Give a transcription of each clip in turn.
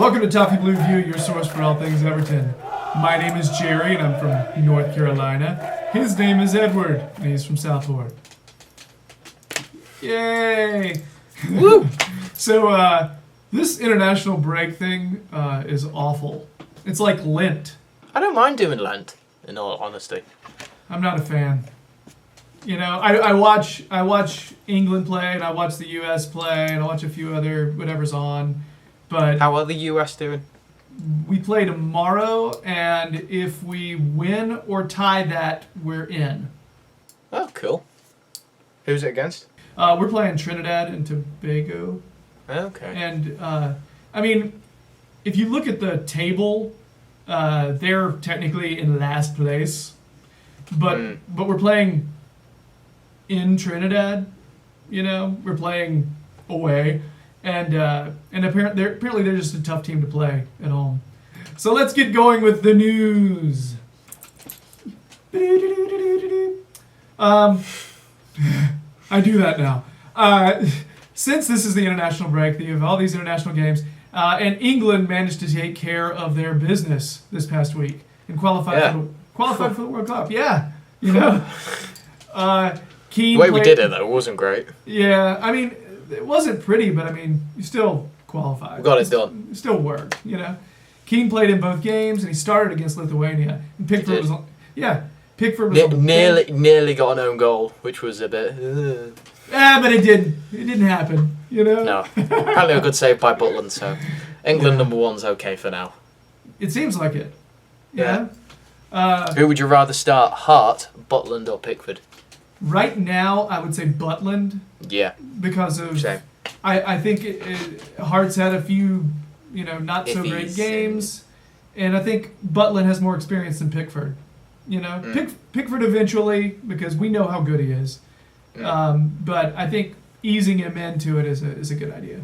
Welcome to Toffee Blue View, your source for all things Everton. My name is Gerry, and I'm from North Carolina. His name is Edward, and he's from Southport. Yay! Woo! So, this international break thing is awful. It's like Lent. I don't mind doing Lent, in all honesty. I'm not a fan. You know, I watch England play, and I watch the US play, and I watch a few other whatever's on. But How are the US doing? we play tomorrow, and if we win or tie that, we're in. Oh, cool. Who's it against? We're playing Trinidad and Tobago. Okay. And, I mean, if you look at the table, they're technically in last place. But we're playing in Trinidad, you know? We're playing away. And apparently they're just a tough team to play at home. So let's get going with the news. I do that now. Since this is the international break, you have all these international games, and England managed to take care of their business this past week and qualified for the World Cup. Yeah, you know. Keane The way we did it, though, wasn't great. Yeah, I mean, it wasn't pretty, but I mean, you still qualified. We got it done. It still worked, you know. Keane played in both games, and he started against Lithuania. And Pickford was, Pickford was nearly got an own goal, which was a bit. but it didn't. It didn't happen, you know. No, apparently a good save by Butland. So England number one's okay for now. It seems like it. Yeah. Who would you rather start, Hart, Butland, or Pickford? Right now, I would say Butland. Yeah. Because of, Same. I think Hart's had a few, you know, not so great games, and I think Butland has more experience than Pickford. You know, Pickford eventually, because we know how good he is. But I think easing him into it is a good idea.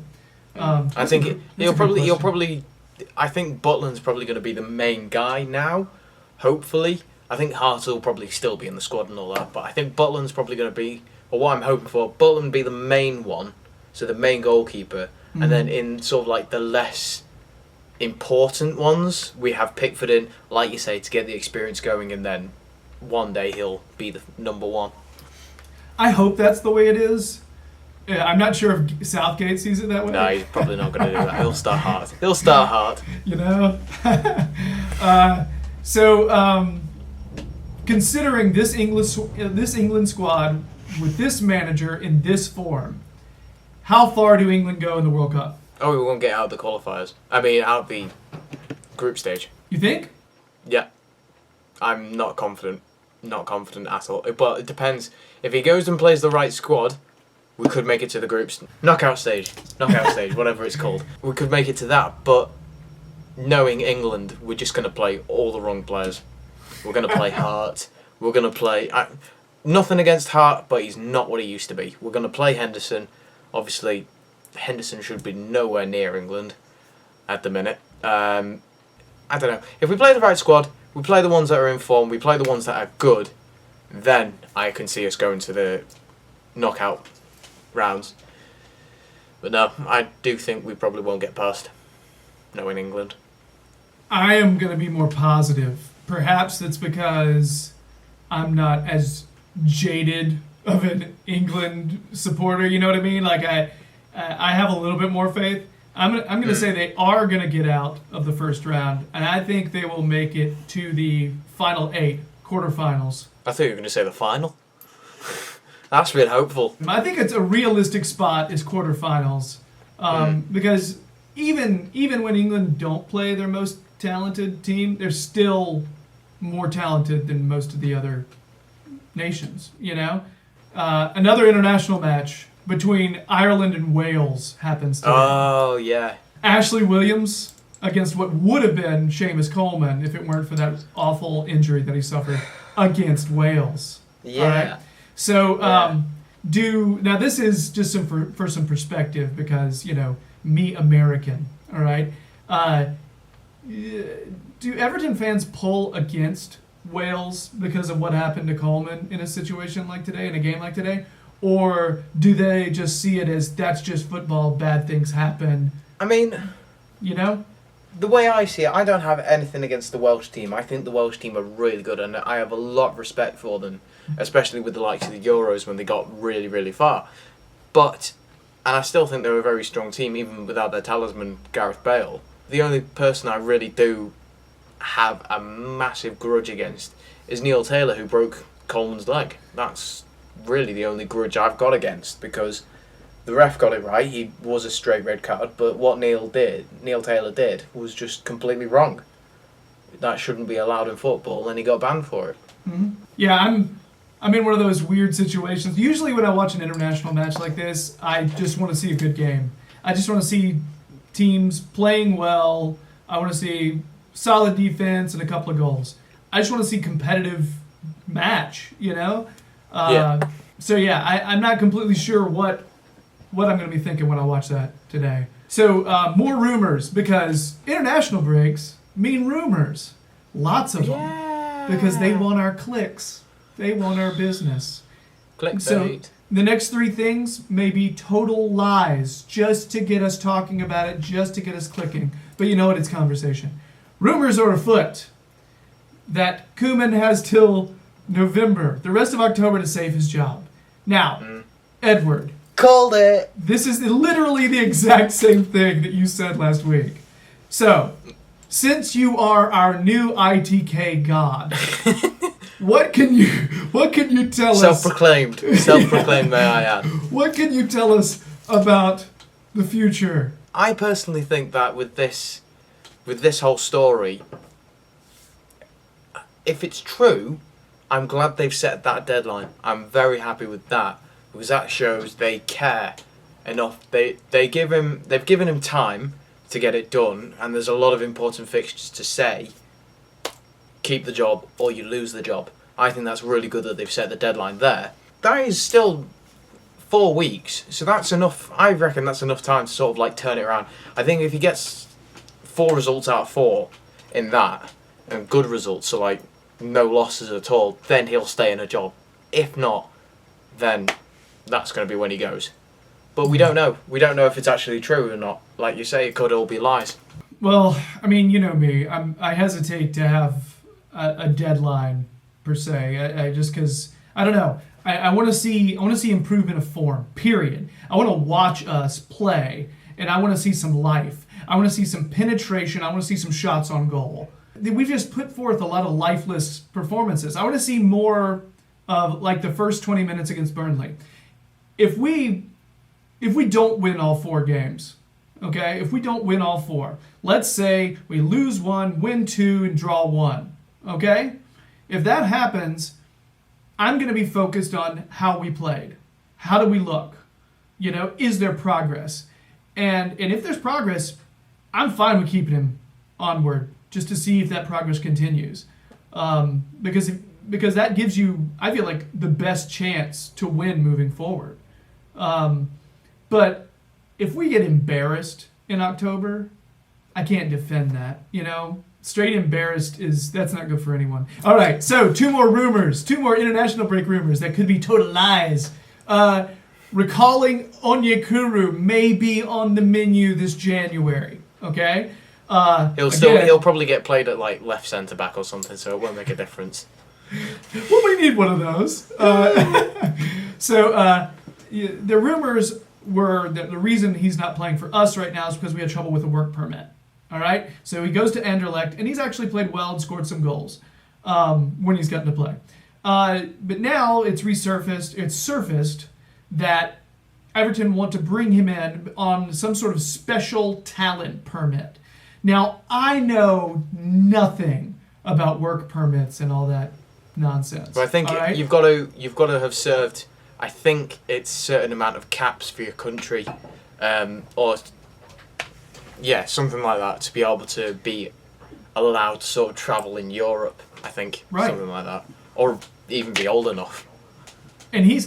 I think he'll probably. I think Butland's probably going to be the main guy now. Hopefully, I think Hart will probably still be in the squad and all that, but I think Butland's probably going to be, or what I'm hoping for, Butland be the main one, so the main goalkeeper, and then in sort of like the less important ones, we have Pickford in, like you say, to get the experience going, and then one day he'll be the number one. I hope that's the way it is. Yeah, I'm not sure if Southgate sees it that way. No, he's probably not going to do that. He'll start hard. You know? So, considering this England squad with this manager in this form, how far do England go in the World Cup? Oh, we won't get out of the qualifiers. I mean, out of the group stage. You think? Yeah. I'm not confident. Not confident at all. But it depends. If he goes and plays the right squad, we could make it to the groups. Knockout stage, whatever it's called. We could make it to that, but knowing England, we're just going to play all the wrong players. We're going to play Hart. We're going to play... nothing against Hart, but he's not what he used to be. We're going to play Henderson. Obviously, Henderson should be nowhere near England at the minute. I don't know. If we play the right squad, we play the ones that are in form, we play the ones that are good, then I can see us going to the knockout rounds. But no, I do think we probably won't get past knowing England. I am going to be more positive. Perhaps that's because I'm not as jaded of an England supporter, you know what I mean? Like I have a little bit more faith. I'm going to say they are going to get out of the first round, and I think they will make it to the final 8 quarterfinals. I thought you were going to say the final. That's a bit hopeful. I think it's a realistic spot is quarterfinals, because even when England don't play their most talented team, they're still more talented than most of the other nations. You know, another international match between Ireland and Wales happens today. Oh, yeah. Ashley Williams against what would have been Seamus Coleman if it weren't for that awful injury that he suffered against Wales. Yeah. All right? So, now this is just for some perspective because, you know, me American, all right? Do Everton fans pull against Wales because of what happened to Coleman in a situation like today, in a game like today? Or do they just see it as that's just football, bad things happen? I mean, You know? the way I see it, I don't have anything against the Welsh team. I think the Welsh team are really good, and I have a lot of respect for them, especially with the likes of the Euros when they got really, really far. But, and I still think they're a very strong team, even without their talisman, Gareth Bale. The only person I really do have a massive grudge against is Neil Taylor, who broke Coleman's leg. That's really the only grudge I've got against, because the ref got it right. He was a straight red card, but what Neil Taylor did, was just completely wrong. That shouldn't be allowed in football, and he got banned for it. Mm-hmm. Yeah, I'm in one of those weird situations. Usually when I watch an international match like this, I just want to see a good game. I just want to see teams playing well. I want to see solid defense and a couple of goals. I just want to see competitive match, you know? So yeah, I'm not completely sure what I'm going to be thinking when I watch that today. So more rumors, because international breaks mean rumors. Lots of them. Because they want our clicks. They want our business. Clickbait. So the next three things may be total lies, just to get us talking about it, just to get us clicking. But you know what? It's conversation. Rumors are afoot that Koeman has till November, the rest of October, to save his job. Now, Edward. Called it. This is literally the exact same thing that you said last week. So, since you are our new ITK god, what can you tell us? Self-proclaimed, may I add. What can you tell us about the future? I personally think that with this whole story, if it's true, I'm glad they've set that deadline. I'm very happy with that, because that shows they care enough. They've given him time to get it done, and there's a lot of important fixtures to say, keep the job or you lose the job. I think that's really good that they've set the deadline there. That is still 4 weeks, so that's enough. I reckon that's enough time to sort of like turn it around. I think if he gets 4 results out of 4 in that, and good results, so like no losses at all, then he'll stay in a job. If not, then that's going to be when he goes. But we don't know. We don't know if it's actually true or not. Like you say, it could all be lies. Well, I mean, you know me. I hesitate to have a deadline per se. I just because I don't know. I want to see improvement of form. Period. I want to watch us play, and I want to see some life. I want to see some penetration. I want to see some shots on goal. We've just put forth a lot of lifeless performances. I want to see more of like the first 20 minutes against Burnley. If we don't win all 4 games, okay? If we don't win all 4, let's say we lose 1, win 2, and draw 1, okay? If that happens, I'm going to be focused on how we played. How do we look? You know, is there progress? And if there's progress, I'm fine with keeping him onward just to see if that progress continues. Because that gives you, I feel like, the best chance to win moving forward. But if we get embarrassed in October, I can't defend that, you know? Straight embarrassed that's not good for anyone. All right, so 2 more rumors, 2 more international break rumors that could be total lies. Recalling Onyekuru may be on the menu this January, okay? He'll probably get played at like left centre back or something, so it won't make a difference. Well, we need one of those. The rumors were that the reason he's not playing for us right now is because we had trouble with a work permit. All right? So he goes to Anderlecht, and he's actually played well and scored some goals when he's gotten to play. But now it's surfaced that Everton want to bring him in on some sort of special talent permit. Now, I know nothing about work permits and all that nonsense. But I think you've got to have served, I think it's a certain amount of caps for your country, or something like that, to be able to be allowed to sort of travel in Europe. I think something like that, or even be old enough. And he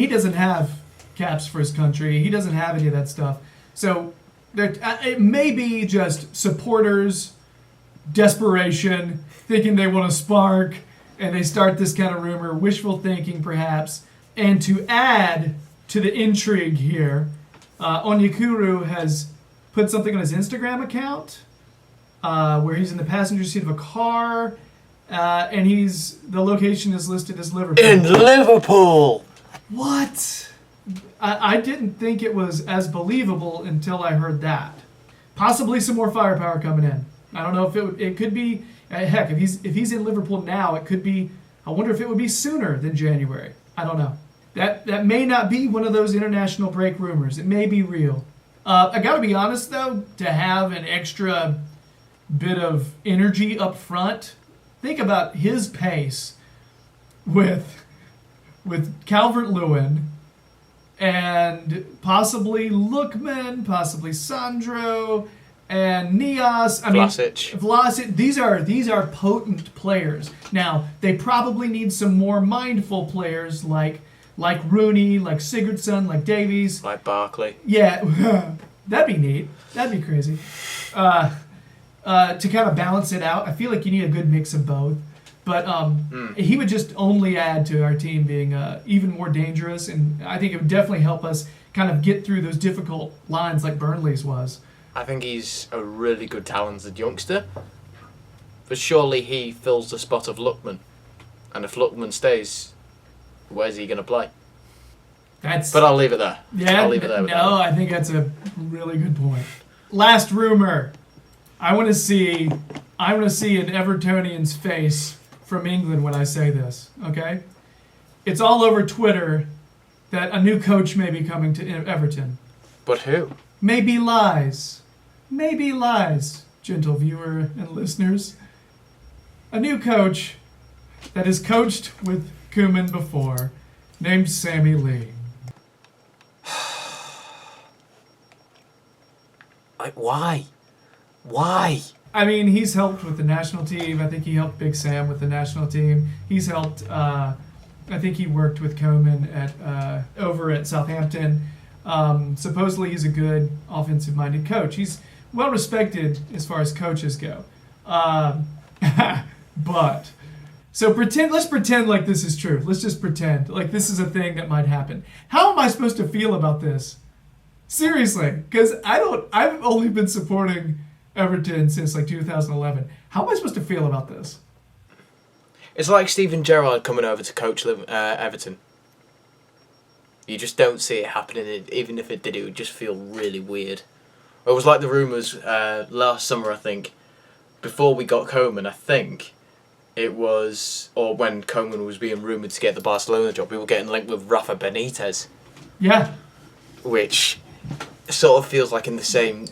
doesn't have caps for his country. He doesn't have any of that stuff. So it may be just supporters, desperation, thinking they want to spark, and they start this kind of rumor, wishful thinking perhaps. And to add to the intrigue here, Onyekuru has put something on his Instagram account where he's in the passenger seat of a car, and the location is listed as Liverpool. In Liverpool! What? I didn't think it was as believable until I heard that. Possibly some more firepower coming in. I don't know if it could be. Heck, if he's in Liverpool now, it could be. I wonder if it would be sooner than January. I don't know. That may not be one of those international break rumors. It may be real. I gotta be honest though, to have an extra bit of energy up front. Think about his pace with Calvert-Lewin and possibly Lookman, possibly Sandro and Nias. Vlasic. These are potent players. Now they probably need some more mindful players like Rooney, like Sigurdsson, like Davies, like Barkley. Yeah, that'd be neat. That'd be crazy. To kind of balance it out, I feel like you need a good mix of both. But he would just only add to our team being even more dangerous, and I think it would definitely help us kind of get through those difficult lines like Burnley's was. I think he's a really good talented youngster, but surely he fills the spot of Lookman. And if Lookman stays, where's he going to play? But I'll leave it there. Yeah, I'll leave it there. I think that's a really good point. Last rumor. I want to see an Evertonian's face from England when I say this, okay? It's all over Twitter that a new coach may be coming to Everton. But who? Maybe lies, gentle viewer and listeners. A new coach that has coached with Koeman before, named Sammy Lee. Why? Why? I mean, he's helped with the national team. I think he helped Big Sam with the national team. He's helped. I think he worked with Koeman over at Southampton. Supposedly, he's a good offensive-minded coach. He's well respected as far as coaches go. But so let's pretend like this is true. Let's just pretend like this is a thing that might happen. How am I supposed to feel about this? Seriously, because I've only been supporting Everton since like 2011. How am I supposed to feel about this? It's like Steven Gerrard coming over to coach Everton. You just don't see it happening. Even if it did, it would just feel really weird. It was like the rumours last summer, I think. Before we got Koeman, I think it was, or when Koeman was being rumoured to get the Barcelona job, we were getting linked with Rafa Benitez. Yeah. Which sort of feels like in the same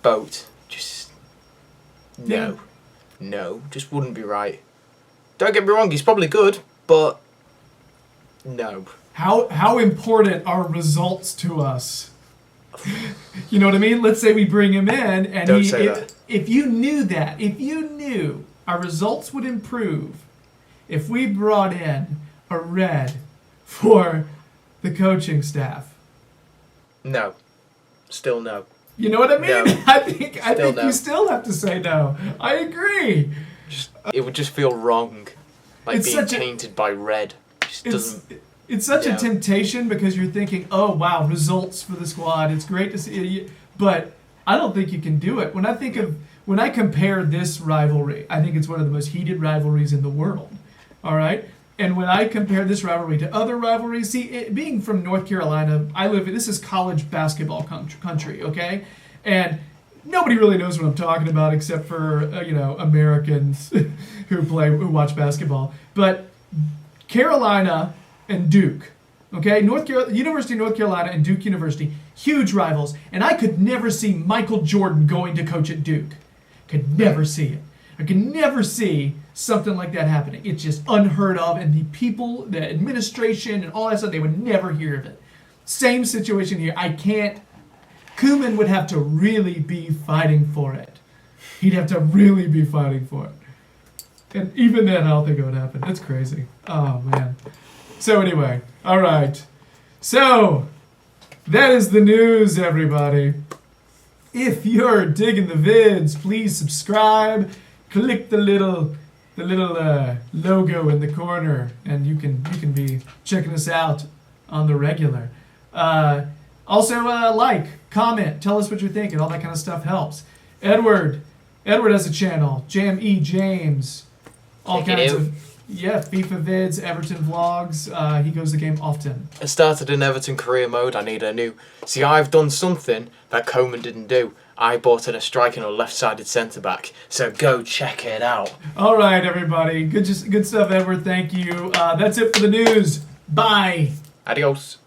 boat. Just no, just wouldn't be right. Don't get me wrong, he's probably good, but no. How important are results to us? You know what I mean? Let's say we bring him in, and if you knew our results would improve if we brought in a red for the coaching staff. No. Still no. You know what I mean? No. I think no. you still have to say no. I agree. It would just feel wrong. Like it's being tainted by red. It's such a temptation because you're thinking, oh wow, results for the squad. It's great to see, but I don't think you can do it. When I compare this rivalry, I think it's one of the most heated rivalries in the world. All right. And when I compare this rivalry to other rivalries, being from North Carolina, this is college basketball country, okay? And nobody really knows what I'm talking about except for, Americans who watch basketball. But Carolina and Duke, okay? University of North Carolina and Duke University, huge rivals. And I could never see Michael Jordan going to coach at Duke. Could never see it. I could never see something like that happening. It's just unheard of, and the people, the administration, and all that stuff, they would never hear of it. Same situation here. Koeman would have to really be fighting for it. He'd have to really be fighting for it. And even then, I don't think it would happen. It's crazy. Oh, man. So anyway, all right. So, that is the news, everybody. If you're digging the vids, please subscribe. Click the little logo in the corner, and you can be checking us out on the regular. Also, like, comment, tell us what you're thinking. All that kind of stuff helps. Edward, Edward has a channel, Jam James. All Check it kinds out. of FIFA vids, Everton vlogs. He goes to the game often. I started in Everton career mode. I need a new. See, I've done something that Coleman didn't do. I bought in a striker and a left-sided centre back. So go check it out. All right, everybody. Good stuff, Edward. Thank you. That's it for the news. Bye. Adios.